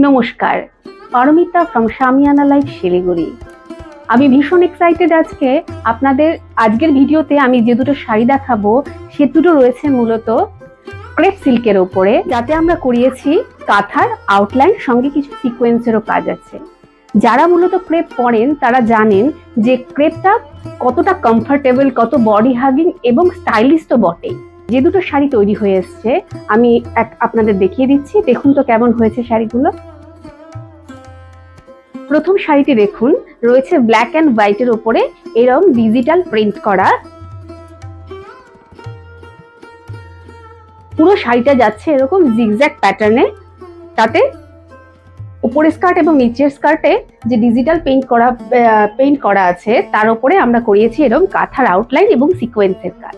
নমস্কার, Paromita from শামিয়ানা life Siliguri. আমি ভীষণ এক্সাইটেড আজকে আপনাদের আজকের ভিডিওতে আমি যে দুটো শাড়ি দেখাবো সে দুটো রয়েছে মূলত ক্রেপ সিল্কের ওপরে, যাতে আমরা করিয়েছি কাঁথার আউটলাইন, সঙ্গে কিছু সিকোয়েন্সেরও কাজ আছে। যারা মূলত ক্রেপ পরেন তারা জানেন যে ক্রেপটা কতটা কমফোর্টেবল, কত বডি হাগিং এবং স্টাইলিশ তো বটেই। যে দুটো শাড়ি তৈরি হয়ে এসছে আমি আপনাদের দেখিয়ে দিচ্ছি, দেখুন তো কেমন হয়েছে শাড়িগুলো। প্রথম শাড়িটি দেখুন, রয়েছে ব্ল্যাক অ্যান্ড হোয়াইটের উপরে এরকম ডিজিটাল প্রিন্ট করা। পুরো শাড়িটা যাচ্ছে এরকম জিগজ্যাগ প্যাটার্নে, তাতে উপরের স্কার্ট এবং নিচের স্কার্টে যে ডিজিটাল পেইন্ট করা আছে তার উপরে আমরা করিয়েছি এরকম কাঁথার আউটলাইন এবং সিকোয়েন্সের কাজ।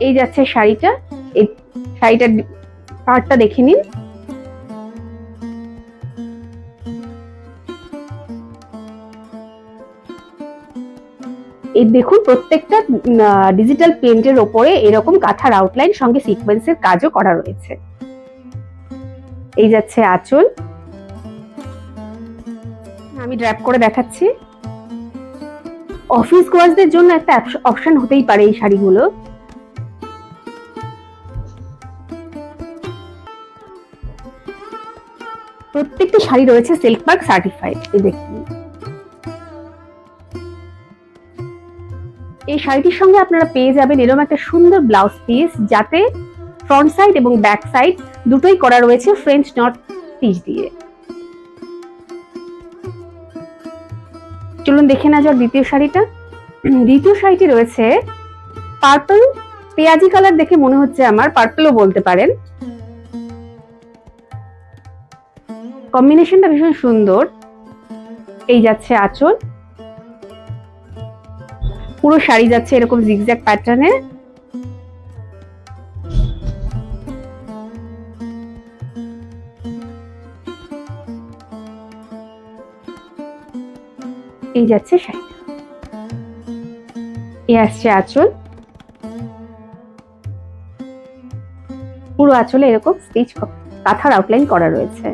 এই যাচ্ছে শাড়িটা, এই শাড়িটার পার্টটা দেখে নিন। এই দেখুন, প্রত্যেকটা ডিজিটাল পেইন্টের ওপরে এরকম কাঁথার আউটলাইন সঙ্গে সিকোয়েন্সের কাজও করা রয়েছে। এই যাচ্ছে আঁচল, আমি ড্র্যাপ করে দেখাচ্ছি। অফিস গোয়ার্সদের জন্য একটা অপশন হতেই পারে এই শাড়িগুলো। প্রত্যেকটা শাড়ি রয়েছে সিল্ক মার্ক সার্টিফাইড। এই দেখুন, এই শাড়িটির সঙ্গে আপনারা পেয়ে যাবেন এরকম একটা সুন্দর ব্লাউজ পিস, যাতে ফ্রন্ট সাইড এবং ব্যাক সাইড দুটোই করা রয়েছে ফ্রেঞ্চ নট স্টিচ দিয়ে। চলুন দেখে না যাক দ্বিতীয় শাড়িটা। দ্বিতীয় শাড়িটি রয়েছে পার্পল, পেঁয়াজি কালার দেখে মনে হচ্ছে আমার, পার্পলও বলতে পারেন। কম্বিনেশনটা ভীষণ সুন্দর। এই যাচ্ছে আঁচল, পুরো শাড়ি যাচ্ছে এরকম জিগজ্যাগ প্যাটার্নে। এই যাচ্ছে শাড়ি, এই আসছে আঁচল। পুরো আঁচলে এরকম স্টিচ কাঁথার আউটলাইন করা রয়েছে।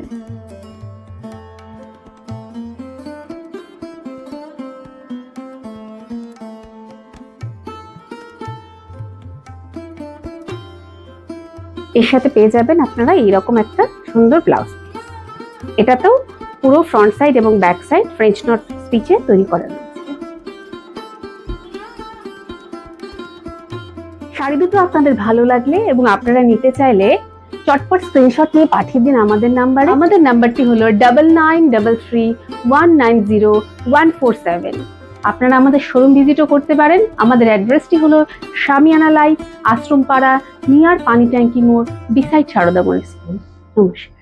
এর সাথে পেয়ে যাবেন আপনারা এইরকম একটা সুন্দর ব্লাউজ পিস। এটাতেও পুরো ফ্রন্ট সাইড এবং ব্যাক সাইড ফ্রেঞ্চ নট স্টিচে তৈরি করা রয়েছে। শাড়ি দুটো আপনাদের ভালো লাগলে এবং আপনারা নিতে চাইলে চটপট স্ক্রিনশট নিয়ে পাঠিয়ে দিন আমাদের নাম্বারে। আমাদের নাম্বারটি হলো 9933190147। আপনারা আমাদের শোরুম ভিজিটও করতে পারেন। আমাদের অ্যাড্রেসটি হলো শামিয়ানা লাইফ, আশ্রমপাড়া, নিয়ার পানি ট্যাঙ্কি মোড়, বিসাইড সারদা স্কুল। নমস্কার।